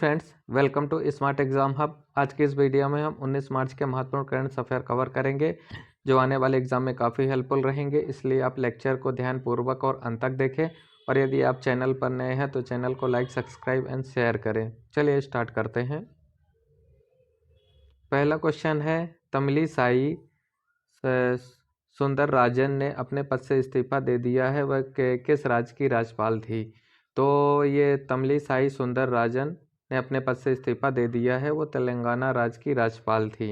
Friends, welcome to smart exam hub. आज की इस वीडियो में हम 19 मार्च के महत्वपूर्ण करंट अफेयर कवर करेंगे जो आने वाले एग्जाम में काफ़ी हेल्पफुल रहेंगे। इसलिए आप लेक्चर को ध्यानपूर्वक और अंत तक देखें और यदि आप चैनल पर नए हैं तो चैनल को लाइक, सब्सक्राइब एंड शेयर करें। चलिए स्टार्ट करते हैं। पहला क्वेश्चन है, तमिलिसाई सुंदरराजन ने अपने पद से इस्तीफा दे दिया है, वह किस राज्य की राज्यपाल थी? तो ये तमिलिसाई सुंदरराजन ने अपने पद से इस्तीफा दे दिया है, वो तेलंगाना राज्य की राज्यपाल थी।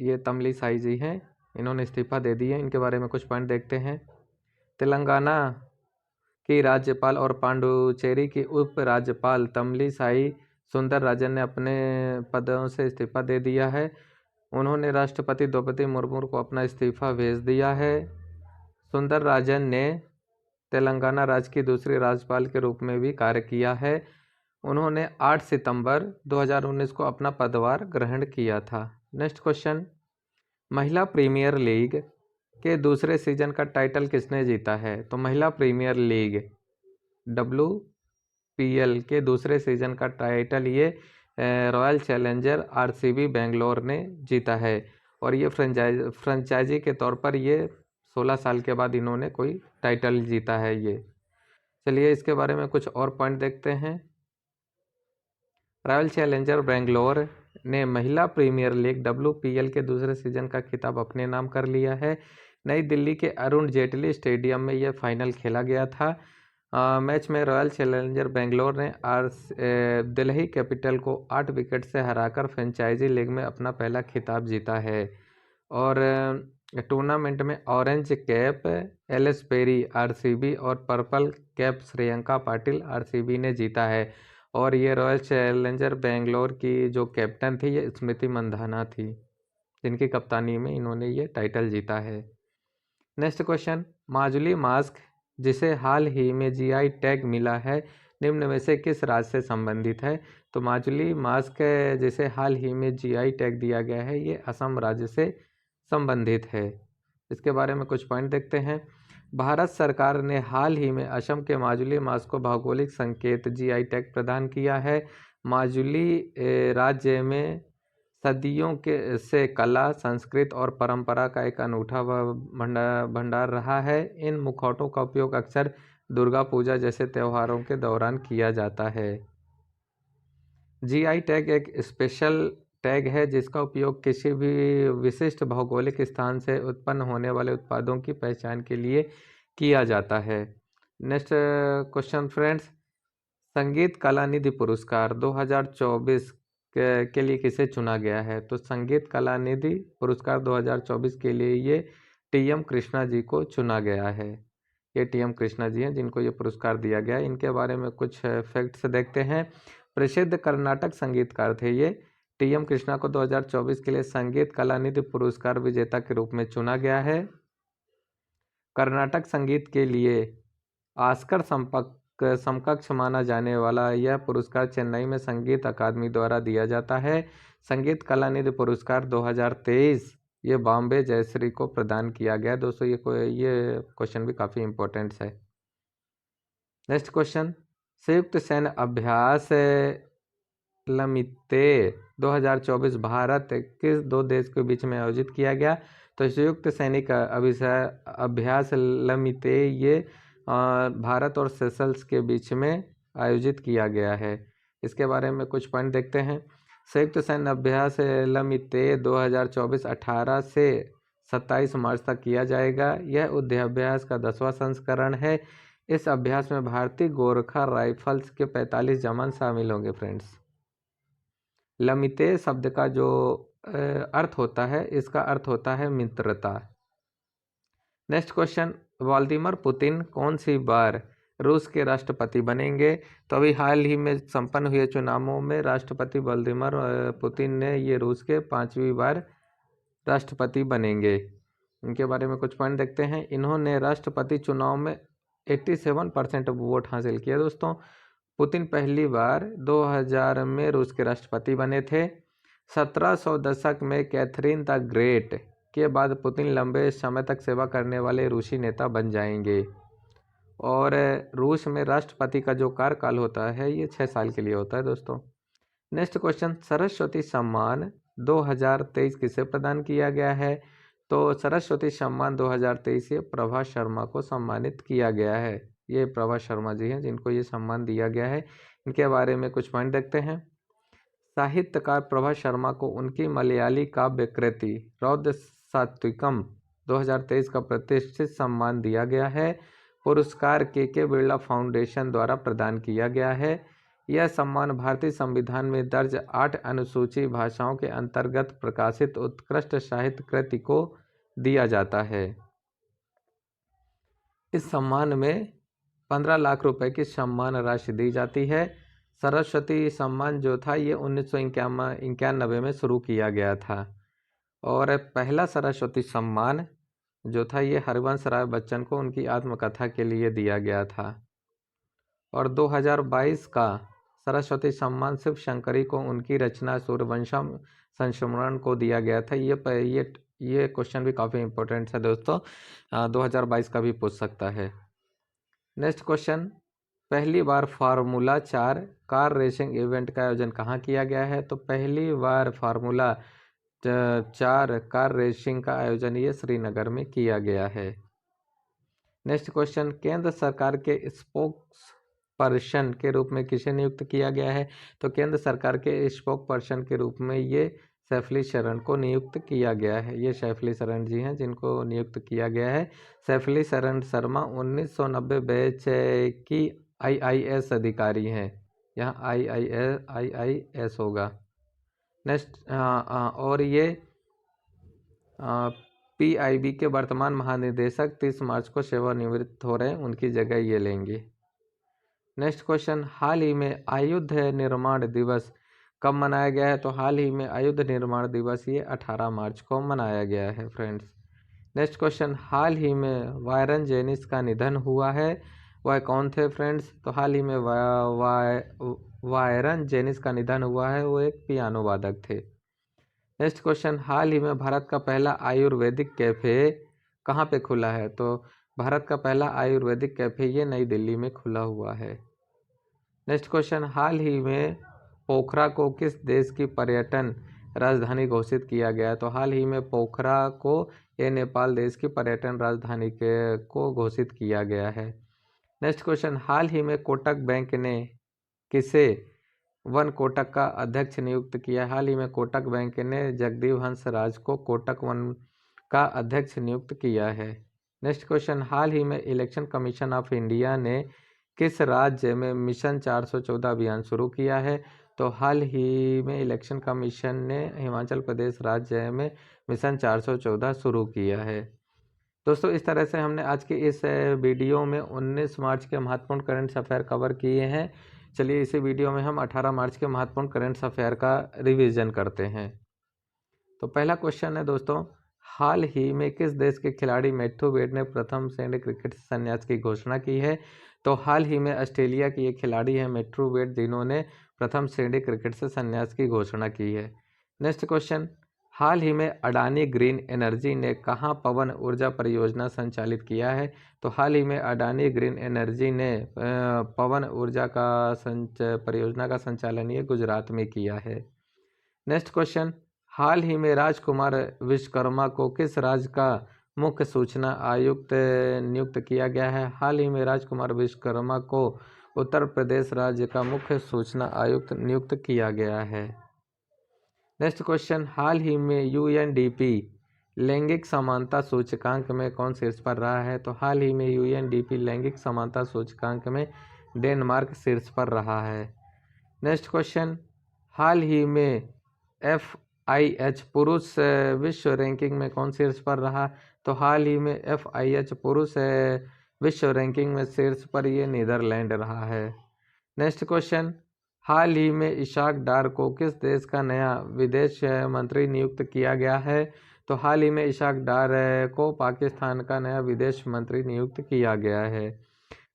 ये तमिलिसाई जी हैं, इन्होंने इस्तीफा दे दिया। इनके बारे में कुछ पॉइंट देखते हैं। तेलंगाना की राज्यपाल और पांडुचेरी की उप राज्यपाल तमिलिसाई सुंदरराजन ने अपने पदों से इस्तीफा दे दिया है। उन्होंने राष्ट्रपति द्रौपदी मुर्मू को अपना इस्तीफा भेज दिया है। सुंदरराजन ने तेलंगाना राज्य की दूसरी राज्यपाल के रूप में भी कार्य किया है। उन्होंने 8 सितंबर 2019 को अपना पदभार ग्रहण किया था। नेक्स्ट क्वेश्चन, महिला प्रीमियर लीग के दूसरे सीजन का टाइटल किसने जीता है? तो महिला प्रीमियर लीग WPL के दूसरे सीजन का टाइटल ये रॉयल चैलेंजर RCB बेंगलोर ने जीता है और ये फ्रेंचाइजी के तौर पर ये 16 साल के बाद इन्होंने कोई टाइटल जीता है ये। चलिए इसके बारे में कुछ और पॉइंट देखते हैं। रॉयल चैलेंजर बेंगलोर ने महिला प्रीमियर लीग WPL के दूसरे सीजन का खिताब अपने नाम कर लिया है। नई दिल्ली के अरुण जेटली स्टेडियम में यह फाइनल खेला गया था। मैच में रॉयल चैलेंजर बेंगलोर ने दिल्ली कैपिटल को 8 विकेट से हराकर फ्रेंचाइजी लीग में अपना पहला खिताब जीता है। और टूर्नामेंट में orange cap LS Perry RCB और purple cap Shreyanka Patil RCB ने जीता है। और ये रॉयल चैलेंजर बेंगलोर की जो कैप्टन थी ये स्मृति मंधाना थी, जिनकी कप्तानी में इन्होंने ये टाइटल जीता है। नेक्स्ट क्वेश्चन, माजुली मास्क जिसे हाल ही में GI टैग मिला है निम्न में से किस राज्य से संबंधित है? तो माजुली मास्क जिसे हाल ही में GI टैग दिया गया है ये असम राज्य से संबंधित है। इसके बारे में कुछ पॉइंट देखते हैं। भारत सरकार ने हाल ही में असम के माजुली मास्क को भौगोलिक संकेत GI टैग प्रदान किया है। माजुली राज्य में सदियों के से कला, संस्कृति और परंपरा का एक अनूठा भंडार रहा है। इन मुखौटों का उपयोग अक्सर दुर्गा पूजा जैसे त्योहारों के दौरान किया जाता है। GI टैग एक स्पेशल टैग है जिसका उपयोग किसी भी विशिष्ट भौगोलिक स्थान से उत्पन्न होने वाले उत्पादों की पहचान के लिए किया जाता है। नेक्स्ट क्वेश्चन फ्रेंड्स, संगीत कला निधि पुरस्कार 2024 के लिए किसे चुना गया है? तो संगीत कला निधि पुरस्कार 2024 के लिए ये TM कृष्णा जी को चुना गया है। ये TM कृष्णा जी हैं जिनको ये पुरस्कार दिया गया है। इनके बारे में कुछ फैक्ट्स देखते हैं। प्रसिद्ध कर्नाटक संगीतकार थे ये। TM कृष्णा को 2024 के लिए संगीत कला निधि पुरस्कार विजेता के रूप में चुना गया है। कर्नाटक संगीत के लिए ऑस्कर समकक्ष माना जाने वाला यह पुरस्कार चेन्नई में संगीत अकादमी द्वारा दिया जाता है। संगीत कला निधि पुरस्कार 2023 ये बॉम्बे जयश्री को प्रदान किया गया। दोस्तों ये क्वेश्चन भी काफ़ी इम्पोर्टेंट है। नेक्स्ट क्वेश्चन, संयुक्त सैन्य अभ्यास लमिते 2024 भारत किस दो देश के बीच में आयोजित किया गया? तो संयुक्त सैनिक अभ्यास लमिते ये भारत और सेशल्स के बीच में आयोजित किया गया है। इसके बारे में कुछ पॉइंट देखते हैं। संयुक्त सैन्य अभ्यास लमिते 2024 18 से 27 मार्च तक किया जाएगा। यह युद्धाभ्यास का 10वां संस्करण है। इस अभ्यास में भारतीय गोरखा राइफल्स के 45 जवान शामिल होंगे। फ्रेंड्स, लमिते शब्द का जो अर्थ होता है, इसका अर्थ होता है मित्रता। नेक्स्ट क्वेश्चन, व्लादिमीर पुतिन कौन सी बार रूस के राष्ट्रपति बनेंगे? तो अभी हाल ही में संपन्न हुए चुनावों में राष्ट्रपति व्लादिमीर पुतिन ने ये रूस के 5वीं बार राष्ट्रपति बनेंगे। इनके बारे में कुछ पॉइंट देखते हैं। इन्होंने राष्ट्रपति चुनाव में 87% वोट हासिल किया। दोस्तों, पुतिन पहली बार 2000 में रूस के राष्ट्रपति बने थे। 1700 दशक में कैथरीन द ग्रेट के बाद पुतिन लंबे समय तक सेवा करने वाले रूसी नेता बन जाएंगे। और रूस में राष्ट्रपति का जो कार्यकाल होता है ये 6 साल के लिए होता है दोस्तों। नेक्स्ट क्वेश्चन, सरस्वती सम्मान 2023 किसे प्रदान किया गया है? तो सरस्वती सम्मान 2023 ये प्रभा शर्मा को सम्मानित किया गया है। ये प्रभा शर्मा जी हैं जिनको ये सम्मान दिया गया है। इनके बारे में कुछ पॉइंट देखते हैं। साहित्यकार प्रभा शर्मा को उनकी मलयाली काव्य कृति रौद्र सात्विकम 2023 का प्रतिष्ठित सम्मान दिया गया है। पुरस्कार के बिरला फाउंडेशन द्वारा प्रदान किया गया है। यह सम्मान भारतीय संविधान में दर्ज 8 अनुसूची भाषाओं के अंतर्गत प्रकाशित उत्कृष्ट साहित्य कृति को दिया जाता है। इस सम्मान में 15 लाख रुपए की सम्मान राशि दी जाती है। सरस्वती सम्मान जो था ये 1991 में शुरू किया गया था और पहला सरस्वती सम्मान जो था ये हरिवंश राय बच्चन को उनकी आत्मकथा के लिए दिया गया था। और 2022 का सरस्वती सम्मान शिव शंकरी को उनकी रचना सूर्यवंशम संस्मरण को दिया गया था। ये क्वेश्चन भी काफ़ी इंपॉर्टेंट है दोस्तों, 2022 का भी पूछ सकता है। नेक्स्ट क्वेश्चन, पहली बार फार्मूला 4 कार रेसिंग इवेंट का आयोजन कहाँ किया गया है? तो पहली बार फार्मूला 4 कार रेसिंग का आयोजन ये श्रीनगर में किया गया है। नेक्स्ट क्वेश्चन, केंद्र सरकार के स्पोक्स पर्सन के रूप में किसे नियुक्त किया गया है? तो केंद्र सरकार के स्पोक पर्सन के रूप में ये सैफली शरण को नियुक्त किया गया है। ये सैफली शरण जी हैं जिनको नियुक्त किया गया है। सैफली शरण शर्मा 1990 बैच की IIS अधिकारी हैं। यहाँ IIS होगा। नेक्स्ट और ये PIB के वर्तमान महानिदेशक 30 मार्च को सेवानिवृत्त हो रहे हैं, उनकी जगह ये लेंगे। नेक्स्ट क्वेश्चन, हाल ही में आयुध निर्माण दिवस कब मनाया गया है? तो हाल ही में आयुध निर्माण दिवस ये 18 मार्च को मनाया गया है फ्रेंड्स। नेक्स्ट क्वेश्चन, हाल ही में वायरन जेनिस का निधन हुआ है, वह कौन थे फ्रेंड्स? तो हाल ही में वायरन जेनिस का निधन हुआ है, वो एक पियानो वादक थे। नेक्स्ट क्वेश्चन, हाल ही में भारत का पहला आयुर्वेदिक कैफ़े कहाँ पे खुला है? तो भारत का पहला आयुर्वेदिक कैफ़े ये नई दिल्ली में खुला हुआ है। नेक्स्ट क्वेश्चन, हाल ही में पोखरा को किस देश की पर्यटन राजधानी घोषित किया गया? तो हाल ही में पोखरा को ये नेपाल देश की पर्यटन राजधानी को घोषित किया गया है। नेक्स्ट क्वेश्चन, हाल ही में कोटक बैंक ने किसे वन कोटक का अध्यक्ष नियुक्त किया? हाल ही में कोटक बैंक ने जगदीप हंसराज को कोटक वन का अध्यक्ष नियुक्त किया है। नेक्स्ट क्वेश्चन, हाल ही में इलेक्शन कमीशन ऑफ इंडिया ने किस राज्य में मिशन 414 अभियान शुरू किया है? तो हाल ही में इलेक्शन कमीशन ने हिमाचल प्रदेश राज्य में मिशन 414 शुरू किया है। दोस्तों इस तरह से हमने आज के इस वीडियो में 19 मार्च के महत्वपूर्ण करंट अफेयर कवर किए हैं। चलिए इसी वीडियो में हम 18 मार्च के महत्वपूर्ण करंट अफेयर का रिवीजन करते हैं। तो पहला क्वेश्चन है दोस्तों, हाल ही में किस देश के खिलाड़ी मैथ्यू वेड ने प्रथम श्रेणी क्रिकेट से संन्यास की घोषणा की है? तो हाल ही में ऑस्ट्रेलिया की एक खिलाड़ी है मैथ्यू वेड जिन्होंने प्रथम श्रेणी क्रिकेट से संन्यास की घोषणा की है। नेक्स्ट क्वेश्चन, हाल ही में अडानी ग्रीन एनर्जी ने कहाँ पवन ऊर्जा परियोजना संचालित किया है? तो हाल ही में अडानी ग्रीन एनर्जी ने पवन ऊर्जा का परियोजना का संचालन ये गुजरात में किया है। नेक्स्ट क्वेश्चन, हाल ही में राजकुमार विश्वकर्मा को किस राज्य का मुख्य सूचना आयुक्त नियुक्त किया गया है? हाल ही में राजकुमार विश्वकर्मा को उत्तर प्रदेश राज्य का मुख्य सूचना आयुक्त नियुक्त किया गया है। नेक्स्ट क्वेश्चन, हाल ही में UNDP लैंगिक समानता सूचकांक में कौन शीर्ष पर रहा है? तो हाल ही में UNDP लैंगिक समानता सूचकांक में डेनमार्क शीर्ष पर रहा है। नेक्स्ट क्वेश्चन, हाल ही में FIH पुरुष विश्व रैंकिंग में कौन शीर्ष पर रहा? तो हाल ही में FIH पुरुष विश्व रैंकिंग में शीर्ष पर ये नीदरलैंड रहा है। नेक्स्ट क्वेश्चन, हाल ही में इशाक डार को किस देश का नया विदेश मंत्री नियुक्त किया गया है? तो हाल ही में इशाक डार को पाकिस्तान का नया विदेश मंत्री नियुक्त किया गया है।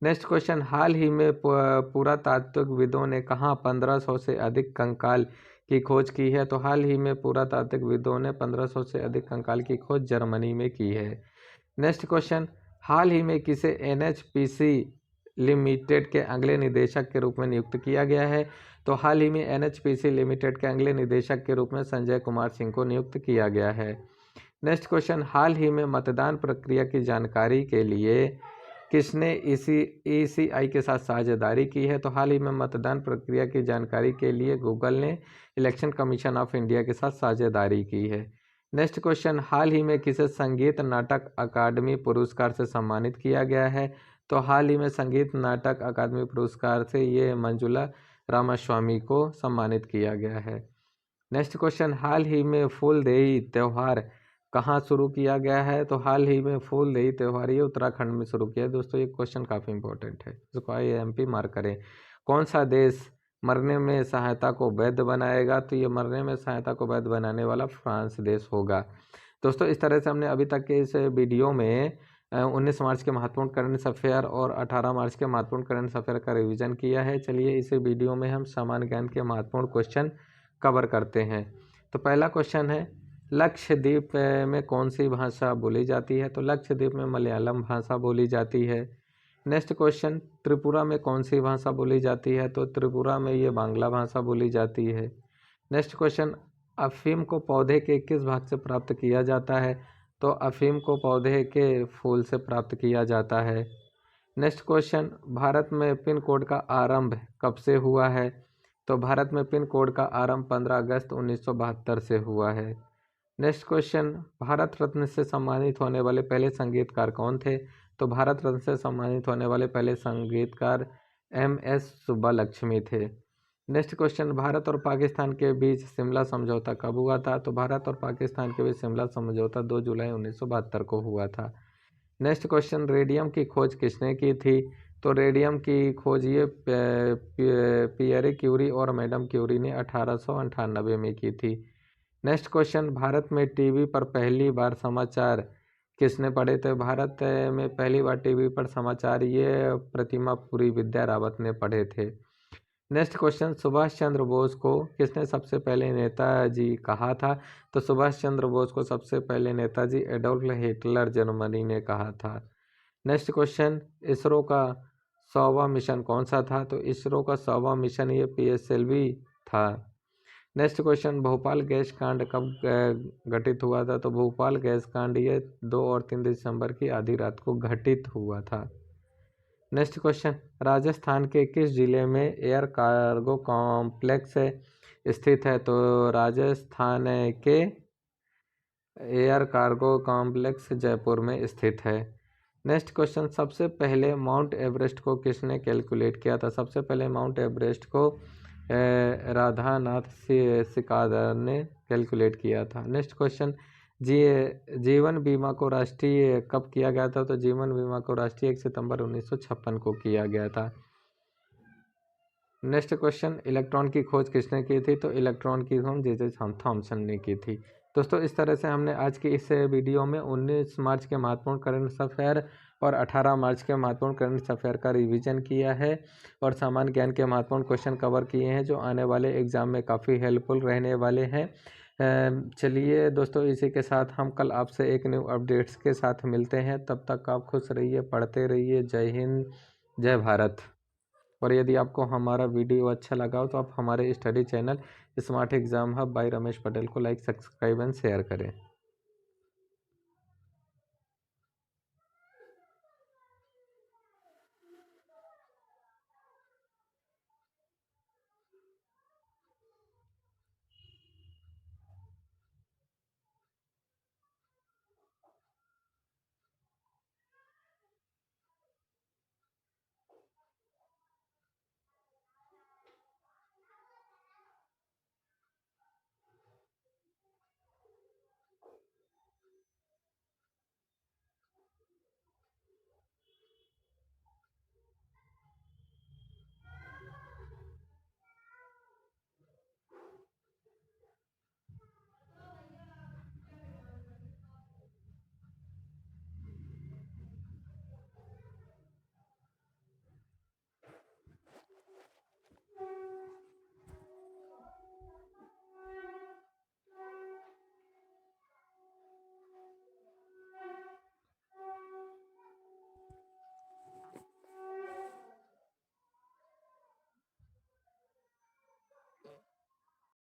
नेक्स्ट क्वेश्चन, हाल ही में पुरातात्विकविदों ने कहाँ 1500 से अधिक कंकाल की खोज की है? तो हाल ही में पुरातात्विकविदों ने 1500 से अधिक कंकाल की खोज जर्मनी में की है। नेक्स्ट क्वेश्चन, हाल ही में किसे एनएचपीसी लिमिटेड के अगले निदेशक के रूप में नियुक्त किया गया है? तो हाल ही में एनएचपीसी लिमिटेड के अगले निदेशक के रूप में संजय कुमार सिंह को नियुक्त किया गया है। नेक्स्ट क्वेश्चन, हाल ही में मतदान प्रक्रिया की जानकारी के लिए किसने ईसीआई के साथ साझेदारी की है? तो हाल ही में मतदान प्रक्रिया की जानकारी के लिए गूगल ने इलेक्शन कमीशन ऑफ इंडिया के साथ साझेदारी की है। नेक्स्ट क्वेश्चन, हाल ही में किसे संगीत नाटक अकादमी पुरस्कार से सम्मानित किया गया है? तो हाल ही में संगीत नाटक अकादमी पुरस्कार से ये मंजुला रामास्वामी को सम्मानित किया गया है। नेक्स्ट क्वेश्चन, हाल ही में फूलदेई त्यौहार कहाँ शुरू किया गया है? तो हाल ही में फूलदेई त्यौहार ये उत्तराखंड में शुरू किया है। दोस्तों ये क्वेश्चन काफ़ी इंपॉर्टेंट है, इसको IMP मार्क करें। कौन सा देश मरने में सहायता को वैध बनाएगा? तो ये मरने में सहायता को वैध बनाने वाला फ्रांस देश होगा। दोस्तों इस तरह से हमने अभी तक के इस वीडियो में 19 मार्च के महत्वपूर्ण करंट अफेयर और 18 मार्च के महत्वपूर्ण करंट अफेयर का रिवीजन किया है। चलिए इस वीडियो में हम सामान्य ज्ञान के महत्वपूर्ण क्वेश्चन कवर करते हैं। तो पहला क्वेश्चन है, लक्षद्वीप में कौन सी भाषा बोली जाती है? तो लक्षद्वीप में मलयालम भाषा बोली जाती है। नेक्स्ट क्वेश्चन, त्रिपुरा में कौन सी भाषा बोली जाती है? तो त्रिपुरा में ये बांग्ला भाषा बोली जाती है। नेक्स्ट क्वेश्चन, अफीम को पौधे के किस भाग से प्राप्त किया जाता है? तो अफीम को पौधे के फूल से प्राप्त किया जाता है। नेक्स्ट क्वेश्चन, भारत में पिन कोड का आरंभ कब से हुआ है? तो भारत में पिन कोड का आरंभ 15 अगस्त 1972 से हुआ है। नेक्स्ट क्वेश्चन, भारत रत्न से सम्मानित होने वाले पहले संगीतकार कौन थे? तो भारत रत्न से सम्मानित होने वाले पहले संगीतकार MS सुब्बालक्ष्मी थे। नेक्स्ट क्वेश्चन, भारत और पाकिस्तान के बीच शिमला समझौता कब हुआ था? तो भारत और पाकिस्तान के बीच शिमला समझौता 2 जुलाई 1972 को हुआ था। नेक्स्ट क्वेश्चन, रेडियम की खोज किसने की थी? तो रेडियम की खोज ये पियरे क्यूरी और मैडम क्यूरी ने 1898 में की थी। नेक्स्ट क्वेश्चन, भारत में टीवी पर पहली बार समाचार किसने पढ़े थे? भारत में पहली बार टीवी पर समाचार ये प्रतिमा पुरी विद्या रावत ने पढ़े थे। नेक्स्ट क्वेश्चन, सुभाष चंद्र बोस को किसने सबसे पहले नेताजी कहा था? तो सुभाष चंद्र बोस को सबसे पहले नेताजी एडोल्फ हिटलर जर्मनी ने कहा था। नेक्स्ट क्वेश्चन, इसरो का 100वां मिशन कौन सा था? तो इसरो का 100वां मिशन ये PSLV था। नेक्स्ट क्वेश्चन, भोपाल गैस कांड कब घटित हुआ था? तो भोपाल गैस कांड ये 2 और 3 दिसंबर की आधी रात को घटित हुआ था। नेक्स्ट क्वेश्चन, राजस्थान के किस जिले में एयर कार्गो कॉम्प्लेक्स स्थित है? तो राजस्थान के एयर कार्गो कॉम्प्लेक्स जयपुर में स्थित है। नेक्स्ट क्वेश्चन, सबसे पहले माउंट एवरेस्ट को किसने कैलकुलेट किया था? सबसे पहले माउंट एवरेस्ट को राधानाथ सिकादर ने कैलकुलेट किया था। नेक्स्ट क्वेश्चन, जीवन बीमा को राष्ट्रीय कब किया गया था? तो जीवन बीमा को राष्ट्रीय 1 सितंबर 1956 को किया गया था। नेक्स्ट क्वेश्चन, इलेक्ट्रॉन की खोज किसने की थी? तो इलेक्ट्रॉन की खोज जे.जे. थॉमसन ने की थी। दोस्तों इस तरह से हमने आज की इस वीडियो में 19 मार्च के महत्वपूर्ण करंट अफेयर और 18 मार्च के महत्वपूर्ण करंट अफेयर का रिवीजन किया है और सामान्य ज्ञान के महत्वपूर्ण क्वेश्चन कवर किए हैं जो आने वाले एग्जाम में काफ़ी हेल्पफुल रहने वाले हैं। चलिए दोस्तों, इसी के साथ हम कल आपसे एक न्यू अपडेट्स के साथ मिलते हैं। तब तक आप खुश रहिए, पढ़ते रहिए। जय हिंद, जय भारत। और यदि आपको हमारा वीडियो अच्छा लगा हो तो आप हमारे study channel smart exam hub by Ramesh Patel को लाइक, सब्सक्राइब एंड शेयर करें।